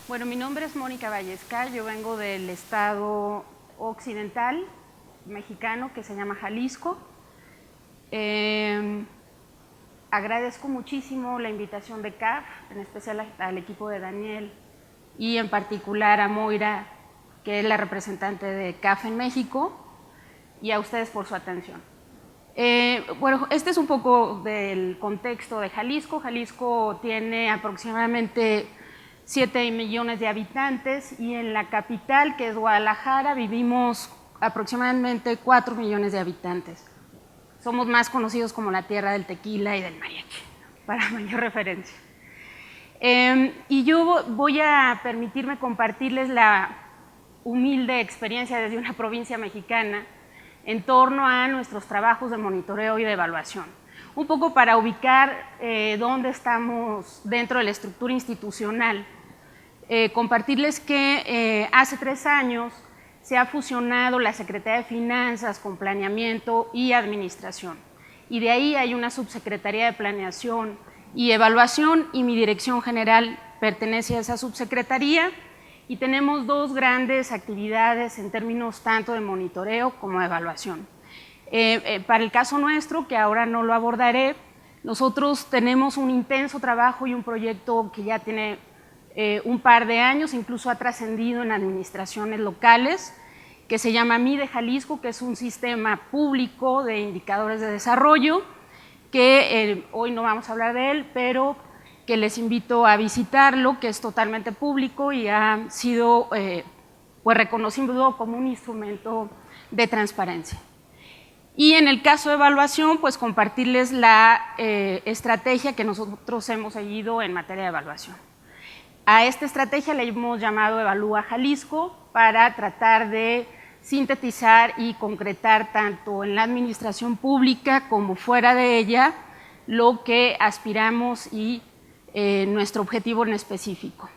Bueno, mi nombre es Mónica Vallesca, yo vengo del estado occidental mexicano que se llama Jalisco. Agradezco muchísimo la invitación de CAF, en especial al equipo de Daniel y en particular a Moira, que es la representante de CAF en México, y a ustedes por su atención. Bueno, este es un poco del contexto de Jalisco. Jalisco tiene aproximadamente 7 millones de habitantes y en la capital, que es Guadalajara, vivimos aproximadamente 4 millones de habitantes. Somos más conocidos como la tierra del tequila y del mariachi, para mayor referencia. Y yo voy a permitirme compartirles la humilde experiencia desde una provincia mexicana en torno a nuestros trabajos de monitoreo y de evaluación. Un poco para ubicar dónde estamos dentro de la estructura institucional. Compartirles que hace 3 años se ha fusionado la Secretaría de Finanzas con Planeamiento y Administración. Y de ahí hay una subsecretaría de Planeación y Evaluación y mi dirección general pertenece a esa subsecretaría y tenemos 2 grandes actividades en términos tanto de monitoreo como de evaluación. Para el caso nuestro, que ahora no lo abordaré, nosotros tenemos un intenso trabajo y un proyecto que ya tiene un par de años, incluso ha trascendido en administraciones locales, que se llama MIDE Jalisco, que es un sistema público de indicadores de desarrollo, que hoy no vamos a hablar de él, pero que les invito a visitarlo, que es totalmente público y ha sido pues reconocido como un instrumento de transparencia. Y en el caso de evaluación, pues compartirles la estrategia que nosotros hemos seguido en materia de evaluación. A esta estrategia le hemos llamado Evalúa Jalisco para tratar de sintetizar y concretar tanto en la administración pública como fuera de ella lo que aspiramos y nuestro objetivo en específico.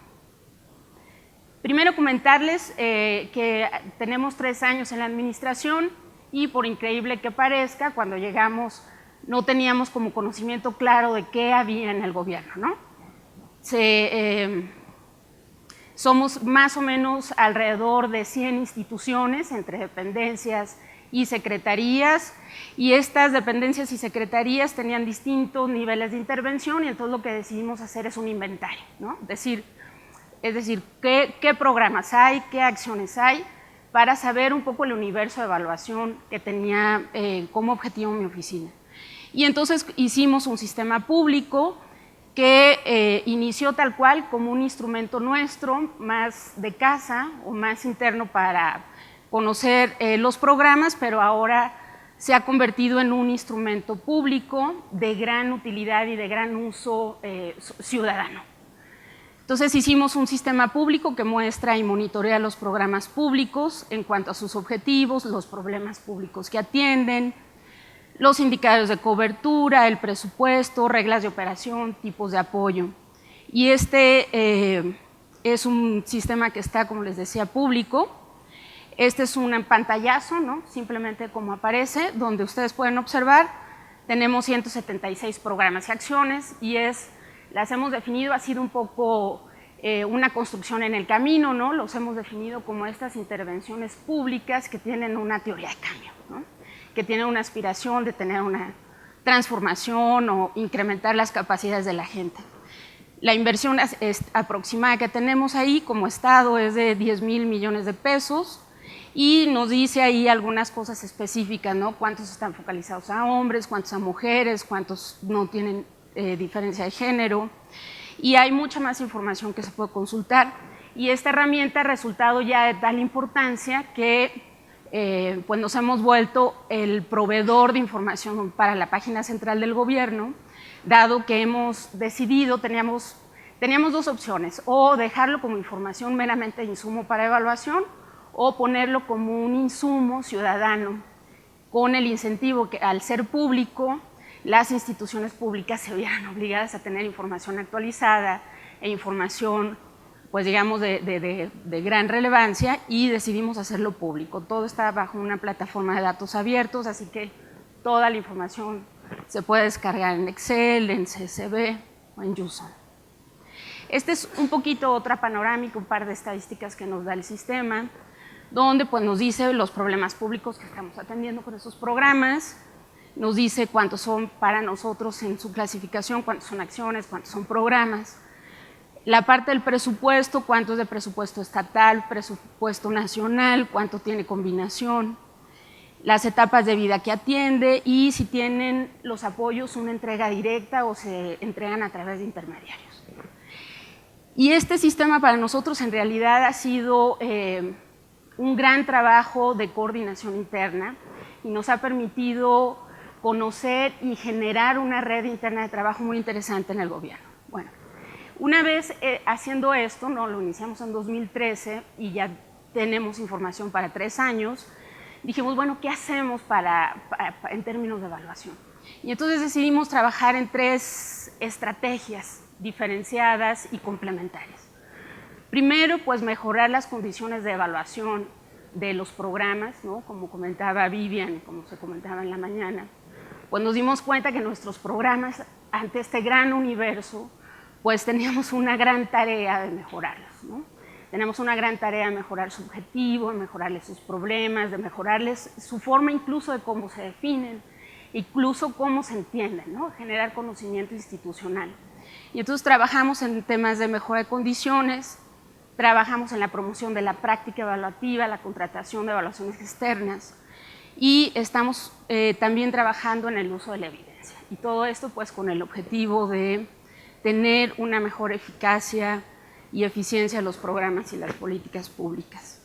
Primero comentarles que tenemos 3 años en la administración y por increíble que parezca, cuando llegamos no teníamos como conocimiento claro de qué había en el gobierno, ¿no? Somos más o menos alrededor de 100 instituciones entre dependencias y secretarías, y estas dependencias y secretarías tenían distintos niveles de intervención y entonces lo que decidimos hacer es un inventario, ¿no? Es decir, qué programas hay, qué acciones hay, para saber un poco el universo de evaluación que tenía como objetivo mi oficina. Y entonces hicimos un sistema público que inició tal cual como un instrumento nuestro, más de casa o más interno para conocer los programas, pero ahora se ha convertido en un instrumento público de gran utilidad y de gran uso ciudadano. Entonces hicimos un sistema público que muestra y monitorea los programas públicos en cuanto a sus objetivos, los problemas públicos que atienden, los indicadores de cobertura, el presupuesto, reglas de operación, tipos de apoyo. Y este es un sistema que está, como les decía, público. Este es un pantallazo, ¿no? Simplemente como aparece, donde ustedes pueden observar, tenemos 176 programas y acciones y las hemos definido, ha sido un poco una construcción en el camino, ¿no? Los hemos definido como estas intervenciones públicas que tienen una teoría de cambio, ¿no? Que tienen una aspiración de tener una transformación o incrementar las capacidades de la gente. La inversión aproximada que tenemos ahí como Estado es de 10,000 millones de pesos y nos dice ahí algunas cosas específicas, ¿no? Cuántos están focalizados a hombres, cuántos a mujeres, cuántos no tienen diferencia de género, y hay mucha más información que se puede consultar, y esta herramienta ha resultado ya de tal importancia que pues nos hemos vuelto el proveedor de información para la página central del gobierno, dado que hemos decidido, teníamos 2 opciones, o dejarlo como información meramente de insumo para evaluación, o ponerlo como un insumo ciudadano, con el incentivo que al ser público, las instituciones públicas se vieran obligadas a tener información actualizada e información, pues digamos, de gran relevancia, y decidimos hacerlo público. Todo está bajo una plataforma de datos abiertos, así que toda la información se puede descargar en Excel, en CSV o en JSON. Este es un poquito otra panorámica, un par de estadísticas que nos da el sistema, donde pues, nos dice los problemas públicos que estamos atendiendo con esos programas, nos dice cuántos son para nosotros en su clasificación, cuántos son acciones, cuántos son programas. La parte del presupuesto, cuánto es de presupuesto estatal, presupuesto nacional, cuánto tiene combinación, las etapas de vida que atiende y si tienen los apoyos una entrega directa o se entregan a través de intermediarios. Y este sistema para nosotros en realidad ha sido un gran trabajo de coordinación interna y nos ha permitido conocer y generar una red interna de trabajo muy interesante en el gobierno. Bueno, una vez haciendo esto, ¿no? Lo iniciamos en 2013 y ya tenemos información para 3 años, dijimos, bueno, ¿qué hacemos en términos de evaluación? Y entonces decidimos trabajar en 3 estrategias diferenciadas y complementarias. Primero, pues mejorar las condiciones de evaluación de los programas, ¿no? Como comentaba Vivian, como se comentaba en la mañana, pues nos dimos cuenta que nuestros programas, ante este gran universo, pues teníamos una gran tarea de mejorarlos, ¿no? Tenemos una gran tarea de mejorar su objetivo, de mejorarles sus problemas, de mejorarles su forma incluso de cómo se definen, incluso cómo se entienden, ¿no? Generar conocimiento institucional. Y entonces trabajamos en temas de mejora de condiciones, trabajamos en la promoción de la práctica evaluativa, la contratación de evaluaciones externas y estamos también trabajando en el uso de la evidencia. Y todo esto pues con el objetivo de tener una mejor eficacia y eficiencia de los programas y las políticas públicas.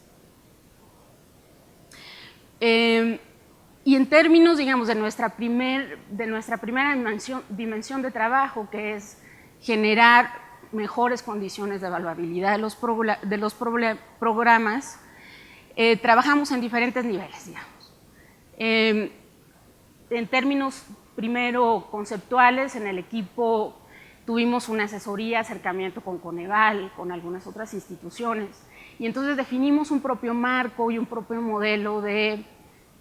Y en términos, digamos, de nuestra primera dimensión de trabajo, que es generar mejores condiciones de evaluabilidad de los programas, trabajamos en diferentes niveles, digamos. En términos, primero, conceptuales, en el equipo tuvimos una asesoría, acercamiento con Coneval, con algunas otras instituciones, y entonces definimos un propio marco y un propio modelo de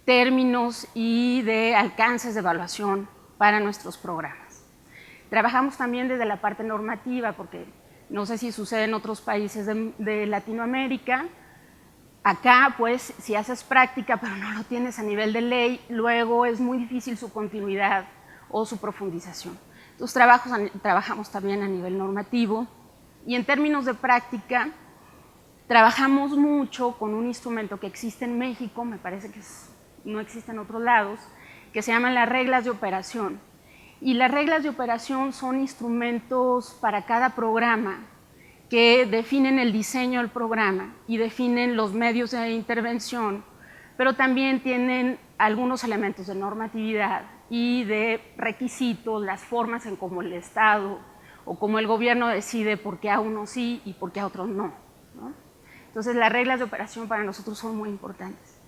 términos y de alcances de evaluación para nuestros programas. Trabajamos también desde la parte normativa, porque no sé si sucede en otros países de Latinoamérica. Acá, pues, si haces práctica, pero no lo tienes a nivel de ley, luego es muy difícil su continuidad o su profundización. Entonces, trabajamos también a nivel normativo. Y en términos de práctica, trabajamos mucho con un instrumento que existe en México, me parece que no existe en otros lados, que se llaman las reglas de operación. Y las reglas de operación son instrumentos para cada programa que definen el diseño del programa y definen los medios de intervención, pero también tienen algunos elementos de normatividad y de requisitos, las formas en cómo el Estado o cómo el gobierno decide por qué a unos sí y por qué a otros no, ¿no? Entonces, las reglas de operación para nosotros son muy importantes.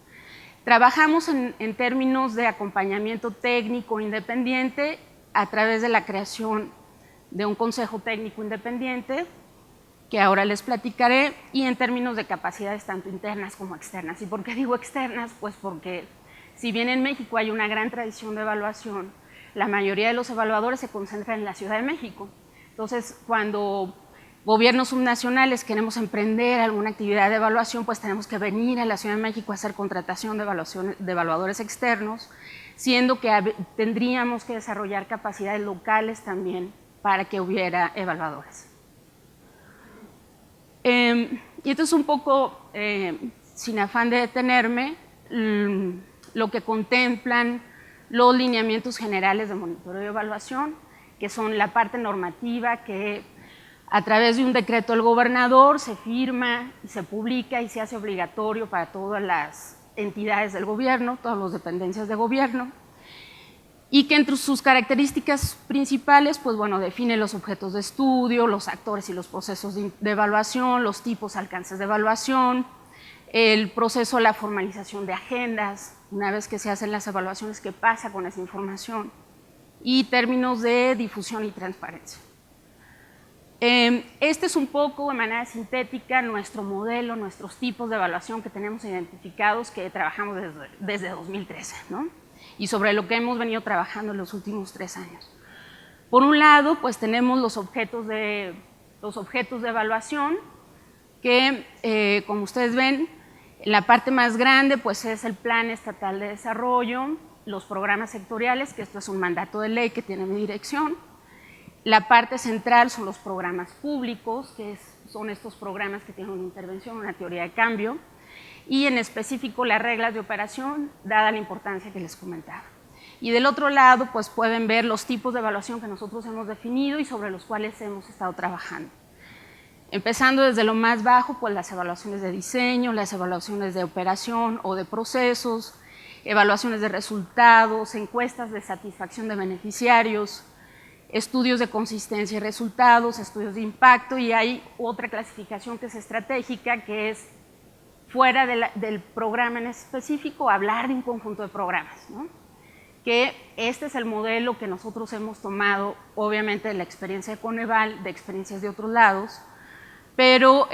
Trabajamos en términos de acompañamiento técnico independiente a través de la creación de un consejo técnico independiente, que ahora les platicaré, y en términos de capacidades tanto internas como externas. ¿Y por qué digo externas? Pues porque si bien en México hay una gran tradición de evaluación, la mayoría de los evaluadores se concentran en la Ciudad de México. Entonces, cuando gobiernos subnacionales queremos emprender alguna actividad de evaluación, pues tenemos que venir a la Ciudad de México a hacer contratación de evaluadores externos, siendo que tendríamos que desarrollar capacidades locales también para que hubiera evaluadores. Y esto es un poco, sin afán de detenerme, lo que contemplan los lineamientos generales de monitoreo y evaluación, que son la parte normativa que a través de un decreto del gobernador se firma y se publica y se hace obligatorio para todas las entidades del gobierno, todas las dependencias de gobierno, y que entre sus características principales, pues bueno, define los objetos de estudio, los actores y los procesos de evaluación, los tipos, alcances de evaluación, el proceso de la formalización de agendas, una vez que se hacen las evaluaciones, qué pasa con esa información, y términos de difusión y transparencia. Este es un poco, de manera sintética, nuestro modelo, nuestros tipos de evaluación que tenemos identificados, que trabajamos desde 2013, ¿no? Y sobre lo que hemos venido trabajando en los últimos 3 años. Por un lado, pues tenemos los objetos de los objetos de evaluación, que como ustedes ven, la parte más grande pues es el Plan Estatal de Desarrollo, los programas sectoriales, que esto es un mandato de ley que tiene mi dirección. La parte central son los programas públicos, que son estos programas que tienen una intervención, una teoría de cambio, y en específico las reglas de operación, dada la importancia que les comentaba. Y del otro lado, pues pueden ver los tipos de evaluación que nosotros hemos definido y sobre los cuales hemos estado trabajando. Empezando desde lo más bajo, pues las evaluaciones de diseño, las evaluaciones de operación o de procesos, evaluaciones de resultados, encuestas de satisfacción de beneficiarios, estudios de consistencia y resultados, estudios de impacto, y hay otra clasificación que es estratégica, que es fuera del programa en específico, hablar de un conjunto de programas, ¿no? Que este es el modelo que nosotros hemos tomado, obviamente de la experiencia de Coneval, de experiencias de otros lados, pero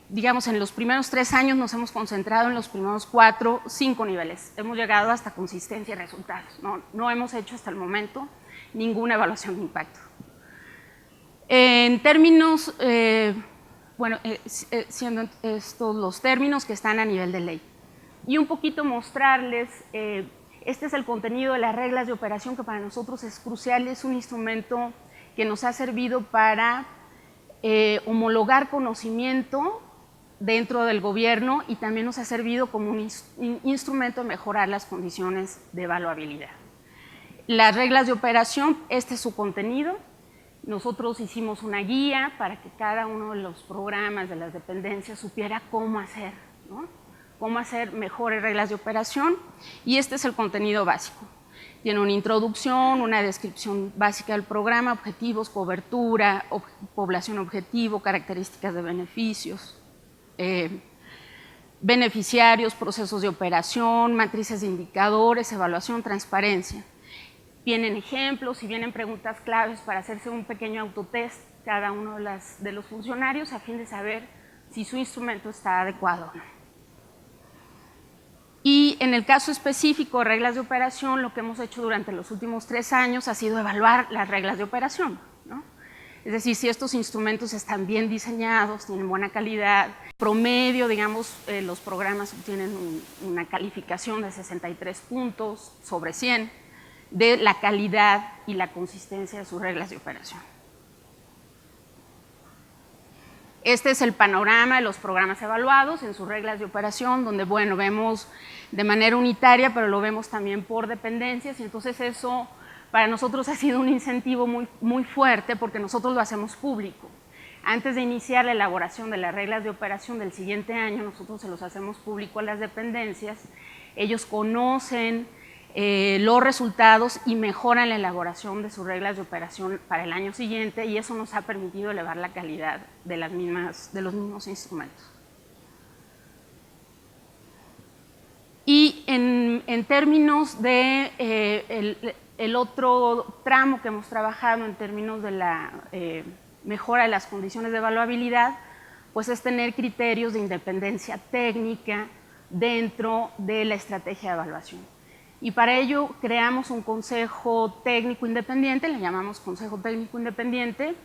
digamos en los primeros 3 años nos hemos concentrado en los primeros 4, 5 niveles. Hemos llegado hasta consistencia y resultados. No hemos hecho hasta el momento ninguna evaluación de impacto. En términos, siendo estos los términos que están a nivel de ley. Y un poquito mostrarles, este es el contenido de las reglas de operación que para nosotros es crucial, es un instrumento que nos ha servido para homologar conocimiento dentro del gobierno y también nos ha servido como un instrumento de mejorar las condiciones de evaluabilidad. Las reglas de operación, este es su contenido. Nosotros hicimos una guía para que cada uno de los programas de las dependencias supiera cómo hacer, ¿no? Cómo hacer mejores reglas de operación, y este es el contenido básico. Tiene una introducción, una descripción básica del programa, objetivos, cobertura, población objetivo, características de beneficios, beneficiarios, procesos de operación, matrices de indicadores, evaluación, transparencia. Vienen ejemplos y vienen preguntas claves para hacerse un pequeño autotest cada uno de los funcionarios a fin de saber si su instrumento está adecuado o no. Y en el caso específico de reglas de operación, lo que hemos hecho durante los últimos 3 años ha sido evaluar las reglas de operación, ¿no? Es decir, si estos instrumentos están bien diseñados, tienen buena calidad, promedio, digamos, los programas obtienen una calificación de 63 puntos sobre 100 de la calidad y la consistencia de sus reglas de operación. Este es el panorama de los programas evaluados en sus reglas de operación, donde, bueno, vemos de manera unitaria, pero lo vemos también por dependencias, y entonces eso para nosotros ha sido un incentivo muy fuerte porque nosotros lo hacemos público. Antes de iniciar la elaboración de las reglas de operación del siguiente año, nosotros se los hacemos público a las dependencias, ellos conocen los resultados y mejoran la elaboración de sus reglas de operación para el año siguiente, y eso nos ha permitido elevar la calidad de los mismos instrumentos. Y en términos de el otro tramo que hemos trabajado en términos de la mejora de las condiciones de evaluabilidad, pues es tener criterios de independencia técnica dentro de la estrategia de evaluación. Y para ello creamos un consejo técnico independiente, le llamamos Consejo Técnico Independiente,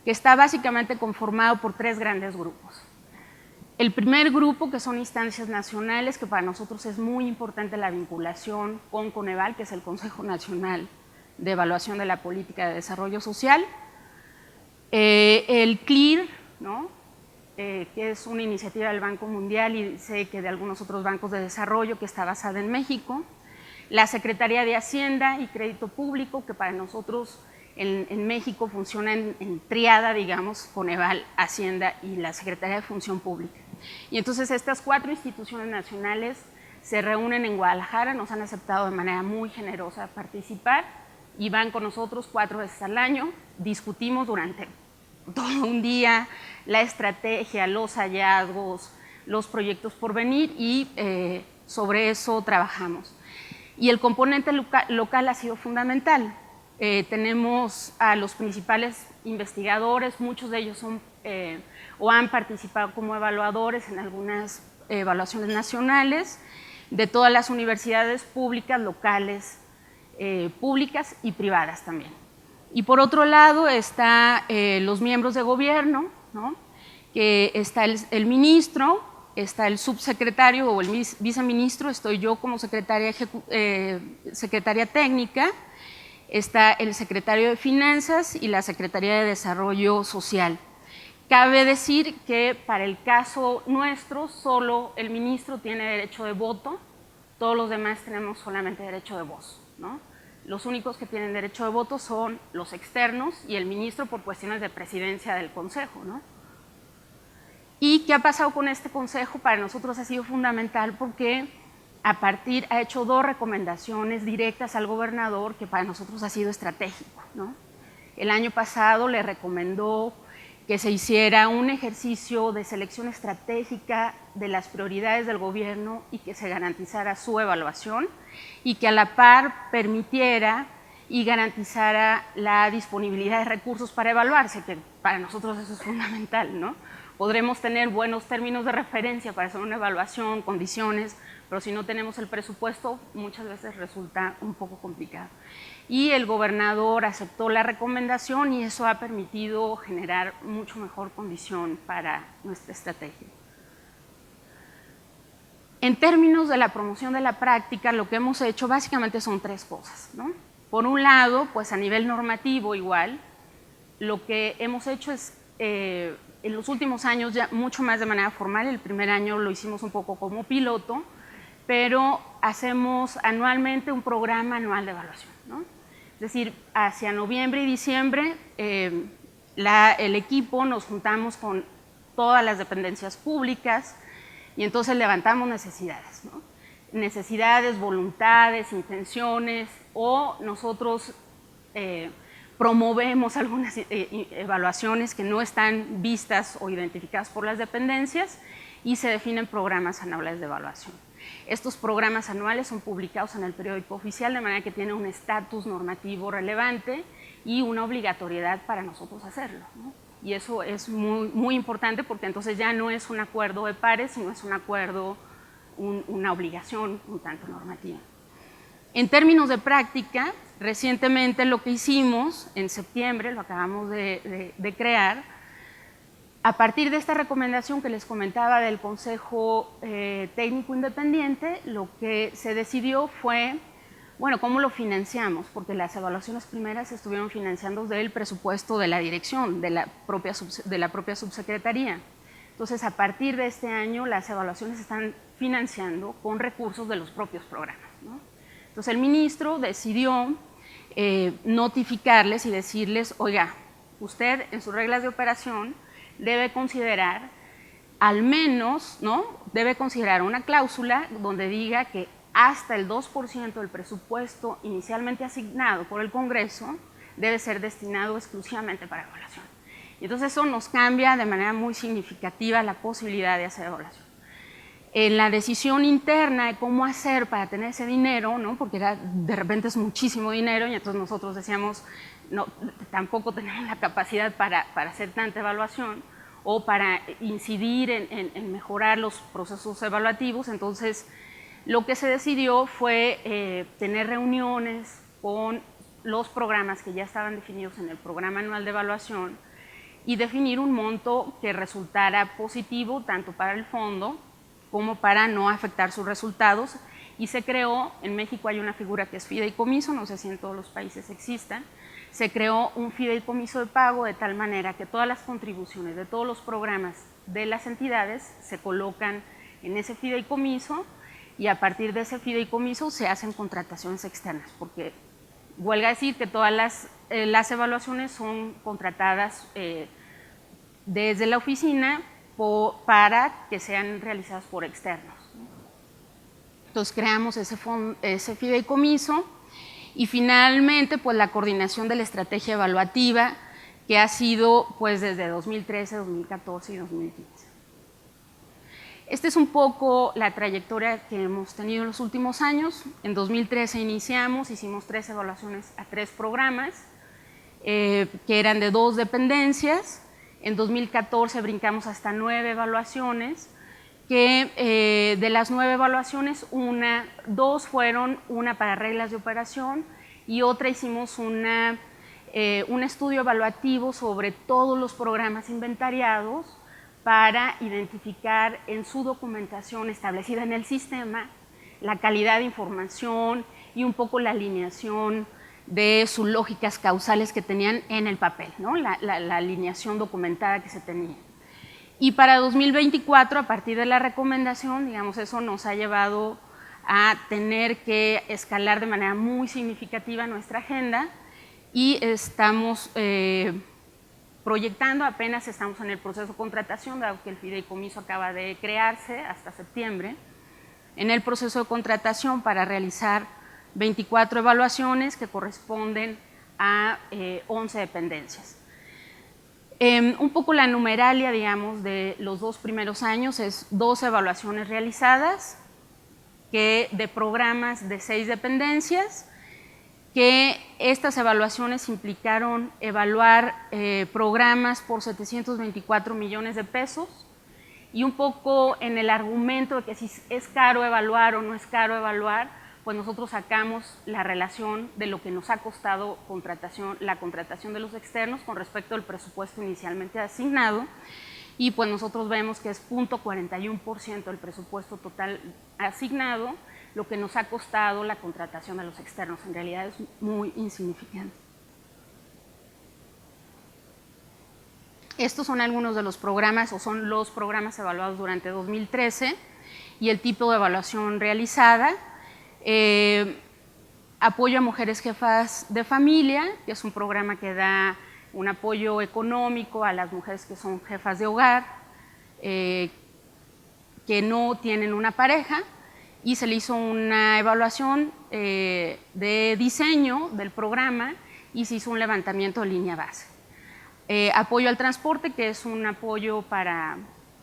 que está básicamente conformado por 3 grandes grupos. El primer grupo, que son instancias nacionales, que para nosotros es muy importante la vinculación con Coneval, que es el Consejo Nacional de Evaluación de la Política de Desarrollo Social. El CLIR, ¿no? Que es una iniciativa del Banco Mundial y sé que de algunos otros bancos de desarrollo, que está basada en México. La Secretaría de Hacienda y Crédito Público, que para nosotros en México funciona en triada, digamos, Coneval, Hacienda y la Secretaría de Función Pública. Y entonces estas 4 instituciones nacionales se reúnen en Guadalajara, nos han aceptado de manera muy generosa participar y van con nosotros 4 veces al año, discutimos durante todo un día la estrategia, los hallazgos, los proyectos por venir, y sobre eso trabajamos. Y el componente local ha sido fundamental. Tenemos a los principales investigadores, muchos de ellos son o han participado como evaluadores en algunas evaluaciones nacionales, de todas las universidades públicas, locales, públicas y privadas también. Y por otro lado está los miembros de gobierno, ¿no? Que está el ministro, está el subsecretario o el viceministro, estoy yo como secretaria técnica, está el secretario de Finanzas y la Secretaría de Desarrollo Social. Cabe decir que para el caso nuestro, solo el ministro tiene derecho de voto, todos los demás tenemos solamente derecho de voz, ¿no? Los únicos que tienen derecho de voto son los externos y el ministro por cuestiones de presidencia del Consejo, ¿no? ¿Y qué ha pasado con este Consejo? Para nosotros ha sido fundamental porque ha hecho 2 recomendaciones directas al gobernador que para nosotros ha sido estratégico, ¿no? El año pasado le recomendó que se hiciera un ejercicio de selección estratégica de las prioridades del gobierno y que se garantizara su evaluación y que a la par permitiera y garantizara la disponibilidad de recursos para evaluarse, que para nosotros eso es fundamental, ¿no? Podremos tener buenos términos de referencia para hacer una evaluación, condiciones, pero si no tenemos el presupuesto, muchas veces resulta un poco complicado. Y el gobernador aceptó la recomendación y eso ha permitido generar mucho mejor condición para nuestra estrategia. En términos de la promoción de la práctica, lo que hemos hecho básicamente son 3 cosas, ¿no? Por un lado, pues a nivel normativo igual, lo que hemos hecho es, en los últimos años ya mucho más de manera formal, el primer año lo hicimos un poco como piloto, pero hacemos anualmente un programa anual de evaluación, ¿no? Es decir, hacia noviembre y diciembre el equipo nos juntamos con todas las dependencias públicas y entonces levantamos necesidades, ¿no? Necesidades, voluntades, intenciones, o nosotros promovemos algunas evaluaciones que no están vistas o identificadas por las dependencias y se definen programas anuales de evaluación. Estos programas anuales son publicados en el periódico oficial de manera que tiene un estatus normativo relevante y una obligatoriedad para nosotros hacerlo, ¿no? Y eso es muy importante porque entonces ya no es un acuerdo de pares, sino es un acuerdo, una obligación un tanto normativa. En términos de práctica, recientemente lo que hicimos en septiembre, lo acabamos de crear, a partir de esta recomendación que les comentaba del Consejo Técnico Independiente, lo que se decidió fue, bueno, ¿cómo lo financiamos? Porque las evaluaciones primeras se estuvieron financiando del presupuesto de la dirección, de la propia subsecretaría. Entonces, a partir de este año, las evaluaciones se están financiando con recursos de los propios programas, ¿no? Entonces, el ministro decidió notificarles y decirles, oiga, usted en sus reglas de operación debe considerar, al menos, ¿no? Debe considerar una cláusula donde diga que hasta el 2% del presupuesto inicialmente asignado por el Congreso debe ser destinado exclusivamente para evaluación. Y entonces eso nos cambia de manera muy significativa la posibilidad de hacer evaluación. En la decisión interna de cómo hacer para tener ese dinero, ¿no? Porque de repente es muchísimo dinero y entonces nosotros decíamos, no, tampoco tenemos la capacidad para hacer tanta evaluación o para incidir en mejorar los procesos evaluativos. Entonces, lo que se decidió fue tener reuniones con los programas que ya estaban definidos en el programa anual de evaluación y definir un monto que resultara positivo tanto para el fondo como para no afectar sus resultados. Y se creó, en México hay una figura que es fideicomiso, no sé si en todos los países exista, se creó un fideicomiso de pago de tal manera que todas las contribuciones de todos los programas de las entidades se colocan en ese fideicomiso y a partir de ese fideicomiso se hacen contrataciones externas, porque huelga decir que todas las evaluaciones son contratadas desde la oficina para que sean realizadas por externos. Entonces creamos ese fideicomiso y finalmente pues la coordinación de la estrategia evaluativa que ha sido pues desde 2013, 2014 y 2015. Esta es un poco la trayectoria que hemos tenido en los últimos años. En 2013 iniciamos, hicimos 3 evaluaciones a 3 programas que eran de 2 dependencias. En 2014 brincamos hasta 9 evaluaciones, que de las 9 evaluaciones, 2 fueron una para reglas de operación y otra hicimos una un estudio evaluativo sobre todos los programas inventariados para identificar en su documentación establecida en el sistema la calidad de información y un poco la alineación de sus lógicas causales que tenían en el papel, ¿no? la alineación documentada que se tenía. Y para 2024, a partir de la recomendación, digamos, eso nos ha llevado a tener que escalar de manera muy significativa nuestra agenda y estamos proyectando, apenas estamos en el proceso de contratación, dado que el fideicomiso acaba de crearse hasta septiembre, en el proceso de contratación para realizar 24 evaluaciones que corresponden a 11 dependencias. Un poco la numeralia, digamos, de los 2 primeros años es 12 evaluaciones realizadas de programas de 6 dependencias, que estas evaluaciones implicaron evaluar programas por 724 millones de pesos, y un poco en el argumento de que si es caro evaluar o no es caro evaluar, pues nosotros sacamos la relación de lo que nos ha costado la contratación de los externos con respecto al presupuesto inicialmente asignado, y pues nosotros vemos que es 0.41% del presupuesto total asignado lo que nos ha costado la contratación de los externos. En realidad es muy insignificante. Estos son algunos de los programas, o son los programas evaluados durante 2013 y el tipo de evaluación realizada. Apoyo a mujeres jefas de familia, que es un programa que da un apoyo económico a las mujeres que son jefas de hogar, que no tienen una pareja, y se le hizo una evaluación de diseño del programa y se hizo un levantamiento de línea base. Apoyo al transporte, que es un apoyo para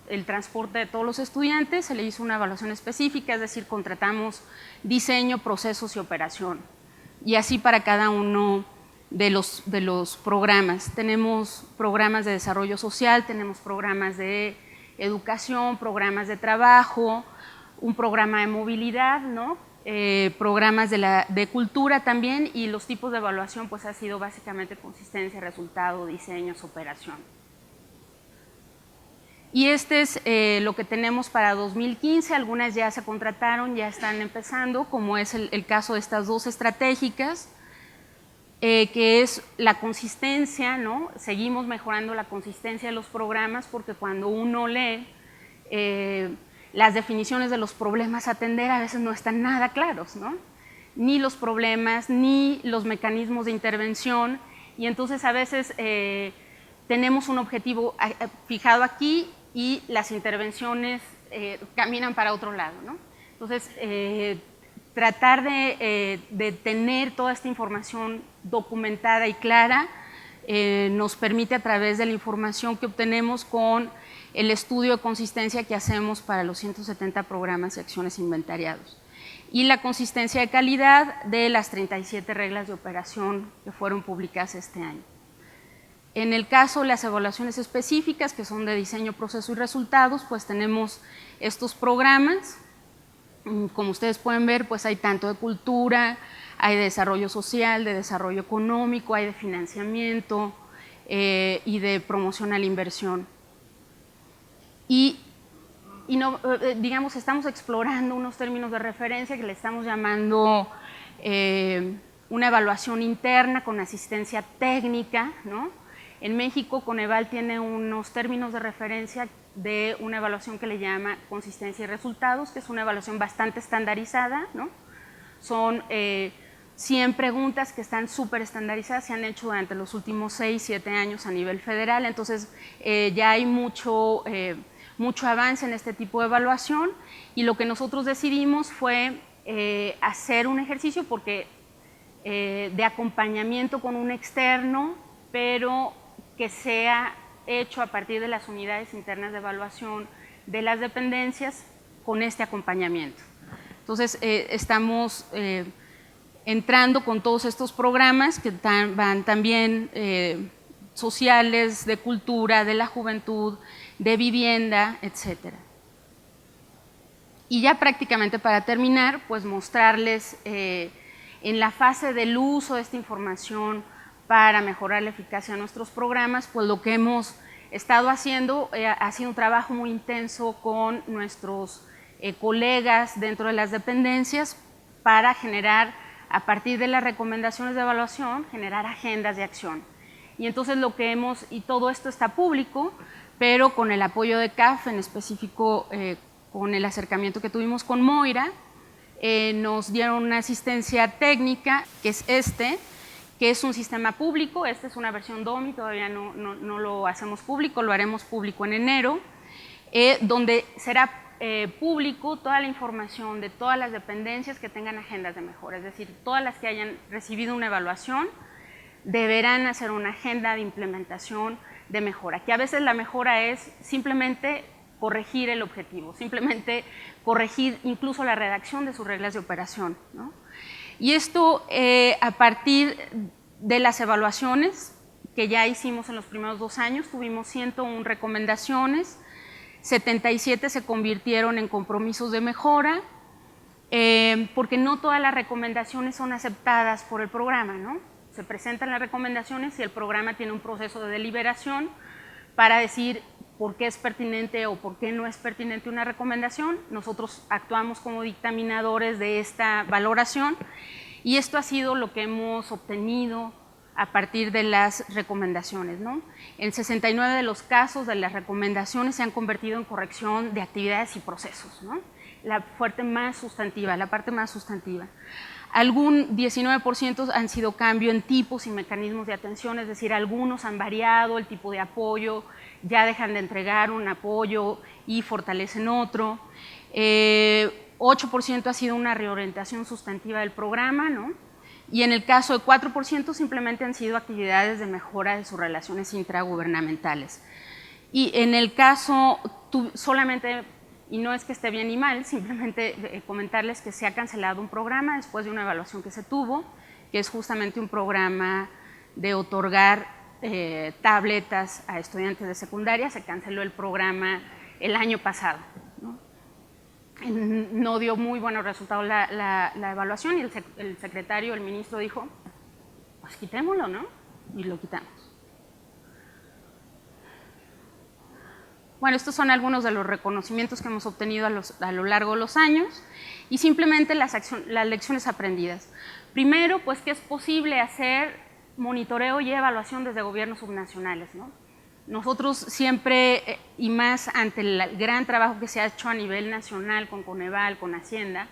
el transporte de todos los estudiantes, se le hizo una evaluación específica, es decir, contratamos diseño, procesos y operación, y así para cada uno de los programas. Tenemos programas de desarrollo social, tenemos programas de educación, programas de trabajo, un programa de movilidad, ¿no? Programas de cultura también, y los tipos de evaluación pues ha sido básicamente consistencia, resultado, diseños, operación. Y este es lo que tenemos para 2015, algunas ya se contrataron, ya están empezando, como es el caso de estas 2 estratégicas, que es la consistencia, ¿no? Seguimos mejorando la consistencia de los programas, porque cuando uno lee las definiciones de los problemas a atender a veces no están nada claros, ¿no? Ni los problemas, ni los mecanismos de intervención, y entonces a veces tenemos un objetivo fijado aquí y las intervenciones caminan para otro lado, ¿no? Entonces, tratar de tener toda esta información documentada y clara nos permite, a través de la información que obtenemos con el estudio de consistencia que hacemos para los 170 programas y acciones inventariados, y la consistencia de calidad de las 37 reglas de operación que fueron publicadas este año. En el caso de las evaluaciones específicas, que son de diseño, proceso y resultados, pues tenemos estos programas. Como ustedes pueden ver, pues hay tanto de cultura, hay de desarrollo social, de desarrollo económico, hay de financiamiento y de promoción a la inversión. Y no, digamos, estamos explorando unos términos de referencia que le estamos llamando una evaluación interna con asistencia técnica, ¿no? En México, Coneval tiene unos términos de referencia de una evaluación que le llama consistencia y resultados, que es una evaluación bastante estandarizada, ¿no? Son 100 preguntas que están súper estandarizadas, se han hecho durante los últimos 6, 7 años a nivel federal, entonces ya hay mucho avance en este tipo de evaluación, y lo que nosotros decidimos fue hacer un ejercicio de acompañamiento con un externo, pero que sea hecho a partir de las unidades internas de evaluación de las dependencias con este acompañamiento. Entonces, estamos entrando con todos estos programas que van también sociales, de cultura, de la juventud, de vivienda, etcétera. Y ya prácticamente para terminar, pues mostrarles en la fase del uso de esta información para mejorar la eficacia de nuestros programas, pues lo que hemos estado haciendo ha sido un trabajo muy intenso con nuestros colegas dentro de las dependencias para generar, a partir de las recomendaciones de evaluación, generar agendas de acción. Y entonces lo que hemos, y todo esto está público, pero con el apoyo de CAF, en específico con el acercamiento que tuvimos con Moira, nos dieron una asistencia técnica, que es que es un sistema público. Esta es una versión DOMI, todavía no lo hacemos público, lo haremos público en enero, donde será público toda la información de todas las dependencias que tengan agendas de mejora, es decir, todas las que hayan recibido una evaluación deberán hacer una agenda de implementación de mejora, que a veces la mejora es simplemente corregir el objetivo, simplemente corregir incluso la redacción de sus reglas de operación, ¿no? Y esto a partir de las evaluaciones que ya hicimos en los primeros 2 años, tuvimos 101 recomendaciones, 77 se convirtieron en compromisos de mejora, porque no todas las recomendaciones son aceptadas por el programa, ¿no? Se presentan las recomendaciones y el programa tiene un proceso de deliberación para decir por qué es pertinente o por qué no es pertinente una recomendación. Nosotros actuamos como dictaminadores de esta valoración y esto ha sido lo que hemos obtenido a partir de las recomendaciones, ¿no? En 69 de los casos de las recomendaciones se han convertido en corrección de actividades y procesos, ¿no? La parte más sustantiva. Algún 19% han sido cambio en tipos y mecanismos de atención, es decir, algunos han variado el tipo de apoyo, ya dejan de entregar un apoyo y fortalecen otro. 8% ha sido una reorientación sustantiva del programa, ¿no? Y en el caso de 4% simplemente han sido actividades de mejora de sus relaciones intragubernamentales. Y en el caso, solamente, y no es que esté bien ni mal, simplemente comentarles que se ha cancelado un programa después de una evaluación que se tuvo, que es justamente un programa de otorgar tabletas a estudiantes de secundaria. Se canceló el programa el año pasado, ¿no? No dio muy buenos resultados la evaluación y el secretario, el ministro dijo, pues quitémoslo, ¿no? Y lo quitamos. Bueno, estos son algunos de los reconocimientos que hemos obtenido a lo largo de los años y simplemente las lecciones aprendidas. Primero, pues que es posible hacer monitoreo y evaluación desde gobiernos subnacionales, ¿no? Nosotros siempre, y más ante el gran trabajo que se ha hecho a nivel nacional con Coneval, con Hacienda,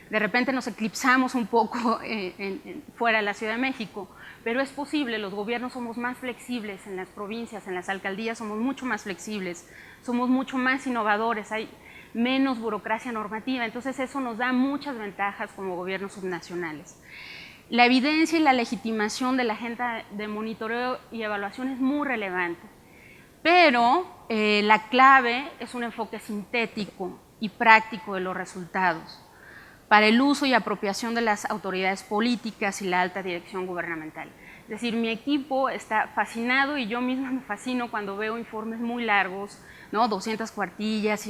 de repente nos eclipsamos un poco fuera de la Ciudad de México, pero es posible, los gobiernos somos más flexibles en las provincias, en las alcaldías somos mucho más flexibles, somos mucho más innovadores, hay menos burocracia normativa, entonces eso nos da muchas ventajas como gobiernos subnacionales. La evidencia y la legitimación de la agenda de monitoreo y evaluación es muy relevante, pero la clave es un enfoque sintético y práctico de los resultados para el uso y apropiación de las autoridades políticas y la alta dirección gubernamental. Es decir, mi equipo está fascinado y yo misma me fascino cuando veo informes muy largos, ¿no? 200 cuartillas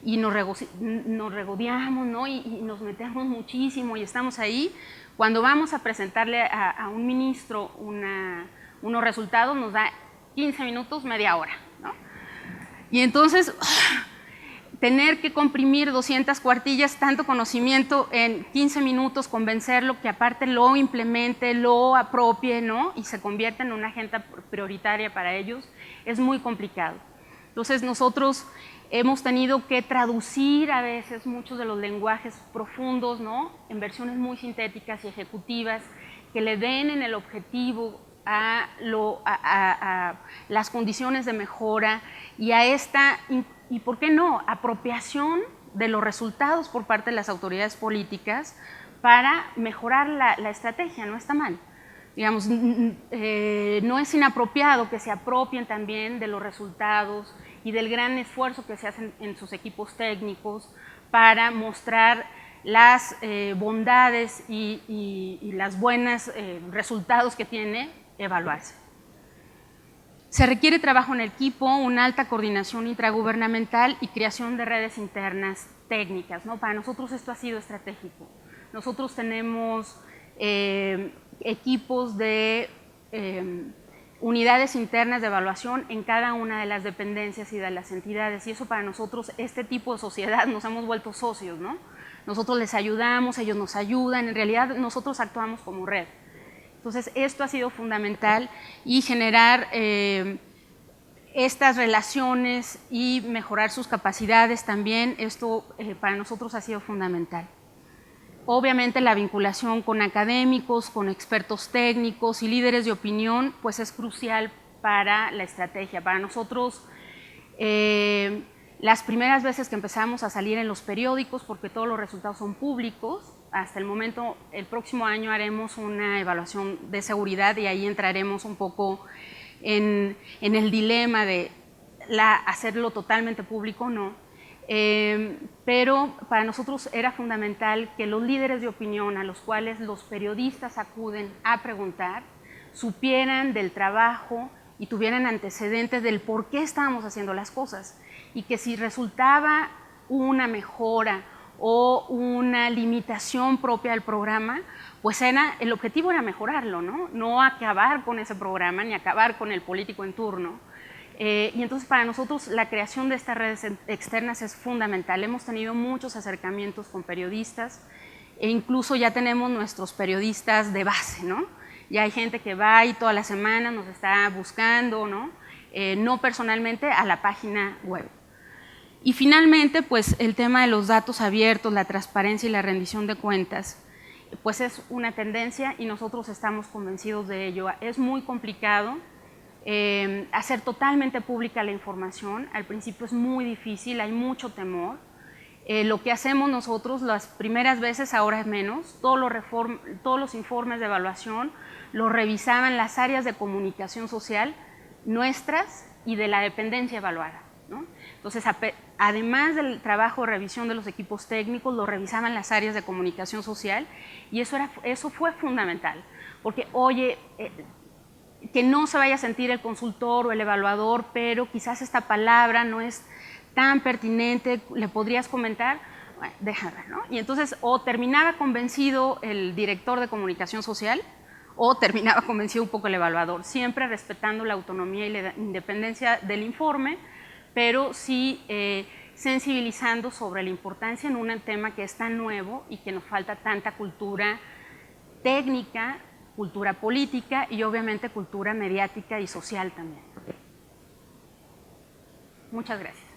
y nos regodeamos, ¿no? y nos metemos muchísimo y estamos ahí. Cuando vamos a presentarle a un ministro unos resultados nos da 15 minutos, media hora, ¿no? Y entonces tener que comprimir 200 cuartillas, tanto conocimiento en 15 minutos, convencerlo que aparte lo implemente, lo apropie, ¿no? Y se convierta en una agenda prioritaria para ellos, es muy complicado. Entonces nosotros hemos tenido que traducir a veces muchos de los lenguajes profundos, ¿no? En versiones muy sintéticas y ejecutivas que le den en el objetivo a las condiciones de mejora y a esta, y por qué no, apropiación de los resultados por parte de las autoridades políticas para mejorar la estrategia, no está mal. Digamos, no es inapropiado que se apropien también de los resultados y del gran esfuerzo que se hace en sus equipos técnicos para mostrar las bondades y las buenas resultados que tiene evaluarse. Se requiere trabajo en equipo, una alta coordinación intragubernamental y creación de redes internas técnicas, ¿no? Para nosotros esto ha sido estratégico. Nosotros tenemos equipos de unidades internas de evaluación en cada una de las dependencias y de las entidades, y eso para nosotros, este tipo de sociedad, nos hemos vuelto socios, ¿no? Nosotros les ayudamos, ellos nos ayudan, en realidad nosotros actuamos como red. Entonces esto ha sido fundamental, y generar estas relaciones y mejorar sus capacidades también, esto para nosotros ha sido fundamental. Obviamente la vinculación con académicos, con expertos técnicos y líderes de opinión, pues es crucial para la estrategia. Para nosotros, las primeras veces que empezamos a salir en los periódicos, porque todos los resultados son públicos, hasta el momento, el próximo año haremos una evaluación de seguridad y ahí entraremos un poco en el dilema de hacerlo totalmente público o no. Pero para nosotros era fundamental que los líderes de opinión a los cuales los periodistas acuden a preguntar supieran del trabajo y tuvieran antecedentes del por qué estábamos haciendo las cosas, y que si resultaba una mejora o una limitación propia del programa, pues el objetivo era mejorarlo, ¿no? No acabar con ese programa ni acabar con el político en turno. Y entonces para nosotros la creación de estas redes externas es fundamental. Hemos tenido muchos acercamientos con periodistas e incluso ya tenemos nuestros periodistas de base, ¿no? Ya hay gente que va y toda la semana nos está buscando, ¿no? No personalmente, a la página web. Y finalmente, pues el tema de los datos abiertos, la transparencia y la rendición de cuentas, pues es una tendencia y nosotros estamos convencidos de ello. Es muy complicado hacer totalmente pública la información. Al principio es muy difícil, hay mucho temor. Lo que hacemos nosotros las primeras veces, ahora es menos, todos los informes de evaluación los revisaban las áreas de comunicación social nuestras y de la dependencia evaluada, ¿no? Entonces, además del trabajo de revisión de los equipos técnicos, lo revisaban las áreas de comunicación social, y eso fue fundamental, porque oye, que no se vaya a sentir el consultor o el evaluador, pero quizás esta palabra no es tan pertinente, ¿le podrías comentar? Bueno, déjala, ¿no? Y entonces o terminaba convencido el director de comunicación social o terminaba convencido un poco el evaluador, siempre respetando la autonomía y la independencia del informe, pero sí sensibilizando sobre la importancia en un tema que es tan nuevo y que nos falta tanta cultura técnica, cultura política y obviamente cultura mediática y social también. Muchas gracias.